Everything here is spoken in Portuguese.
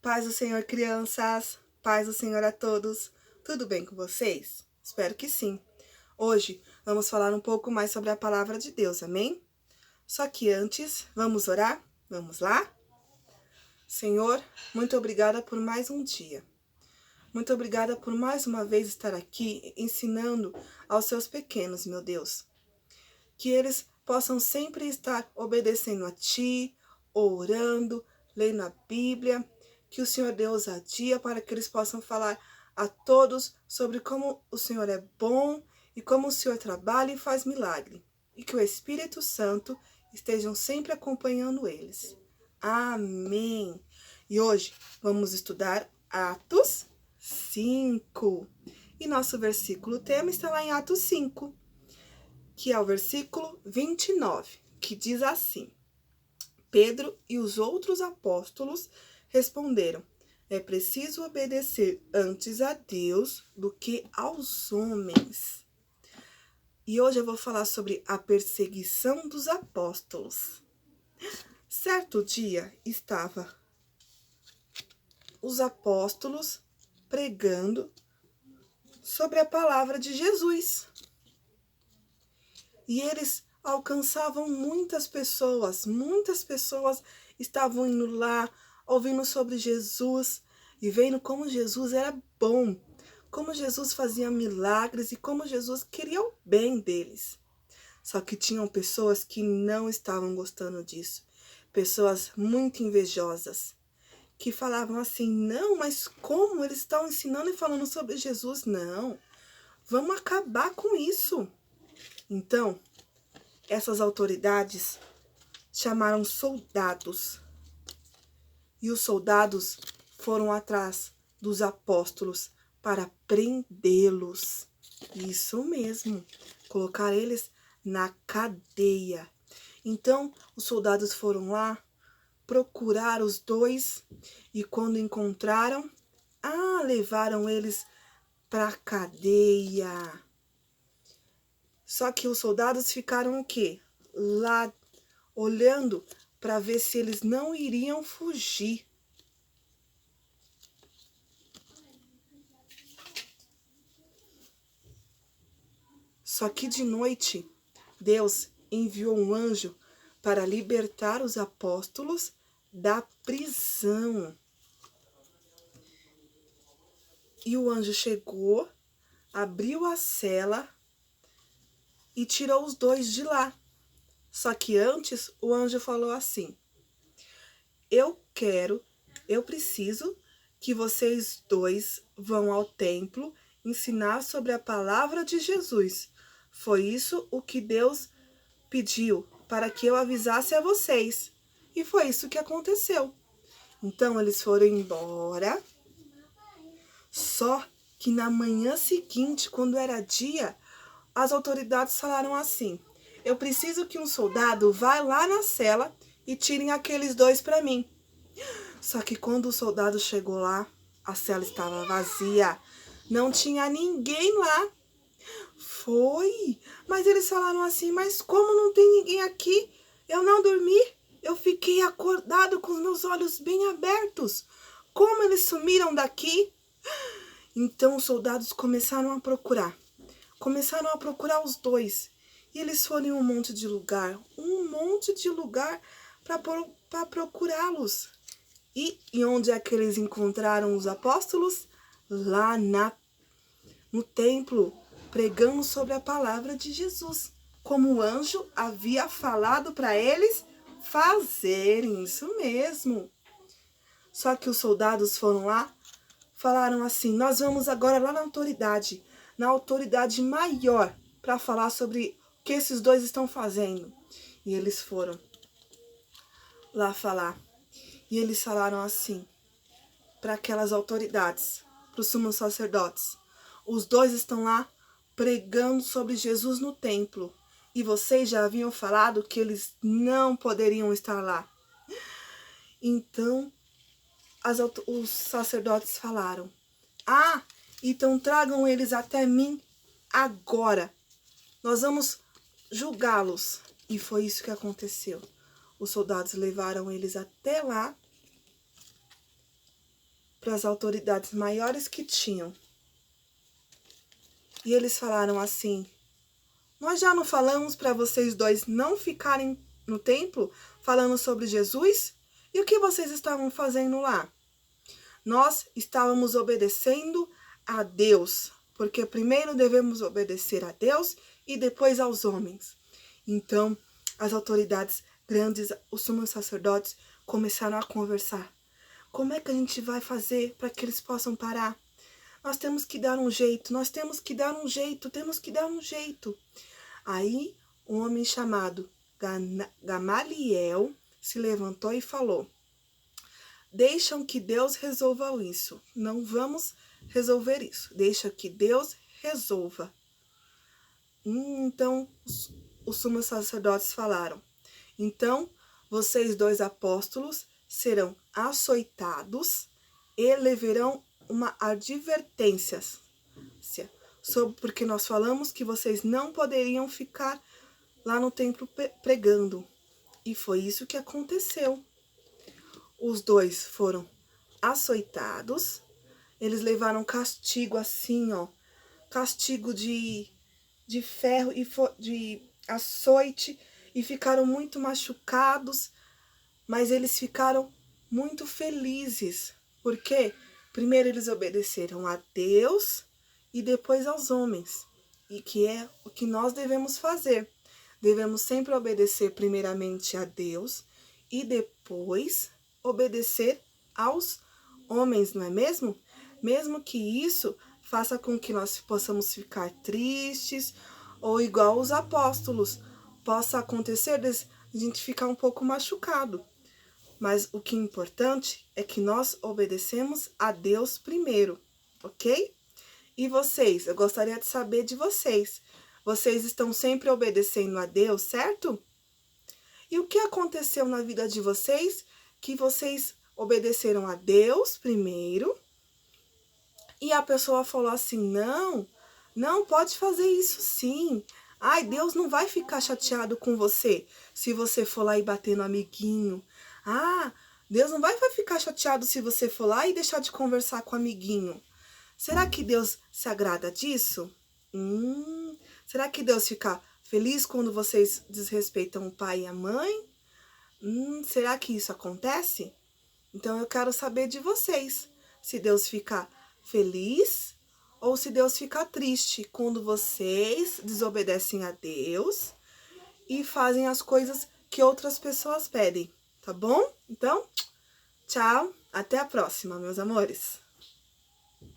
Paz do Senhor, crianças. Paz do Senhor a todos. Tudo bem com vocês? Espero que sim. Hoje vamos falar um pouco mais sobre a palavra de Deus, amém? Só que antes, vamos orar? Vamos lá? Senhor, muito obrigada por mais um dia. Muito obrigada por mais uma vez estar aqui ensinando aos seus pequenos, meu Deus. Que eles possam sempre estar obedecendo a Ti, orando, lendo a Bíblia. Que o Senhor dê ousadia para que eles possam falar a todos sobre como o Senhor é bom e como o Senhor trabalha e faz milagre. E que o Espírito Santo estejam sempre acompanhando eles. Amém. E hoje vamos estudar Atos 5. E nosso versículo tema está lá em Atos 5, que é o versículo 29, que diz assim: Pedro e os outros apóstolos responderam: é preciso obedecer antes a Deus do que aos homens. E hoje eu vou falar sobre a perseguição dos apóstolos. Certo dia estava os apóstolos pregando sobre a palavra de Jesus. E eles alcançavam muitas pessoas estavam indo lá, ouvindo sobre Jesus e vendo como Jesus era bom, como Jesus fazia milagres e como Jesus queria o bem deles. Só que tinham pessoas que não estavam gostando disso, pessoas muito invejosas, que falavam assim: não, mas como eles estão ensinando e falando sobre Jesus? Não, vamos acabar com isso. Então, essas autoridades chamaram soldados. E os soldados foram atrás dos apóstolos para prendê-los. Isso mesmo, colocar eles na cadeia. Então, os soldados foram lá procurar os dois e quando encontraram, levaram eles para a cadeia. Só que os soldados ficaram o quê? Lá olhando para ver se eles não iriam fugir. Só que de noite, Deus enviou um anjo para libertar os apóstolos da prisão. E o anjo chegou, abriu a cela e tirou os dois de lá. Só que antes o anjo falou assim: eu preciso que vocês dois vão ao templo ensinar sobre a palavra de Jesus. Foi isso o que Deus pediu para que eu avisasse a vocês. E foi isso que aconteceu. Então eles foram embora. Só que na manhã seguinte, quando era dia, as autoridades falaram assim: eu preciso que um soldado vá lá na cela e tirem aqueles dois para mim. Só que quando o soldado chegou lá, a cela estava vazia. Não tinha ninguém lá. Mas eles falaram assim: mas como não tem ninguém aqui? Eu não dormi. Eu fiquei acordado com os meus olhos bem abertos. Como eles sumiram daqui? Então os soldados começaram a procurar. Começaram a procurar os dois. E eles foram em um monte de lugar para procurá-los. E onde é que eles encontraram os apóstolos? Lá no templo, pregando sobre a palavra de Jesus, como o anjo havia falado para eles fazerem, isso mesmo. Só que os soldados foram lá, falaram assim: nós vamos agora lá na autoridade maior, para falar sobre o que esses dois estão fazendo. E eles foram lá falar. E eles falaram assim para aquelas autoridades, para os sumos sacerdotes: os dois estão lá pregando sobre Jesus no templo. E vocês já haviam falado que eles não poderiam estar lá. Então, os sacerdotes falaram: então tragam eles até mim agora. Nós vamos julgá-los. E foi isso que aconteceu. Os soldados levaram eles até lá. para as autoridades maiores que tinham. E eles falaram assim: nós já não falamos para vocês dois não ficarem no templo falando sobre Jesus? E o que vocês estavam fazendo lá? Nós estávamos obedecendo a Deus, porque primeiro devemos obedecer a Deus e depois aos homens. Então, as autoridades grandes, os sumos sacerdotes, começaram a conversar. Como é que a gente vai fazer para que eles possam parar? Nós temos que dar um jeito, temos que dar um jeito. Aí, um homem chamado Gamaliel se levantou e falou: deixam que Deus resolva isso. Não vamos resolver isso. Deixa que Deus resolva. Então, os sumos sacerdotes falaram: então, vocês dois apóstolos serão açoitados e levarão uma advertência, porque nós falamos que vocês não poderiam ficar lá no templo pregando. E foi isso que aconteceu. Os dois foram açoitados, eles levaram castigo assim, ó, castigo de ferro e de açoite, e ficaram muito machucados, mas eles ficaram muito felizes, porque primeiro eles obedeceram a Deus e depois aos homens, e que é o que nós devemos fazer. Devemos sempre obedecer primeiramente a Deus e depois obedecer aos homens, não é mesmo? Mesmo que isso faça com que nós possamos ficar tristes, ou igual os apóstolos, possa acontecer de a gente ficar um pouco machucado. Mas o que é importante é que nós obedecemos a Deus primeiro, ok? E vocês? Eu gostaria de saber de vocês. Vocês estão sempre obedecendo a Deus, certo? E o que aconteceu na vida de vocês que vocês obedeceram a Deus primeiro e a pessoa falou assim: não pode fazer isso sim. Ai, Deus não vai ficar chateado com você se você for lá e bater no amiguinho. Ah, Deus não vai ficar chateado se você for lá e deixar de conversar com o amiguinho. Será que Deus se agrada disso? Será que Deus fica feliz quando vocês desrespeitam o pai e a mãe? Será que isso acontece? Então eu quero saber de vocês, se Deus fica feliz ou se Deus fica triste quando vocês desobedecem a Deus e fazem as coisas que outras pessoas pedem, tá bom? Então, tchau, até a próxima, meus amores.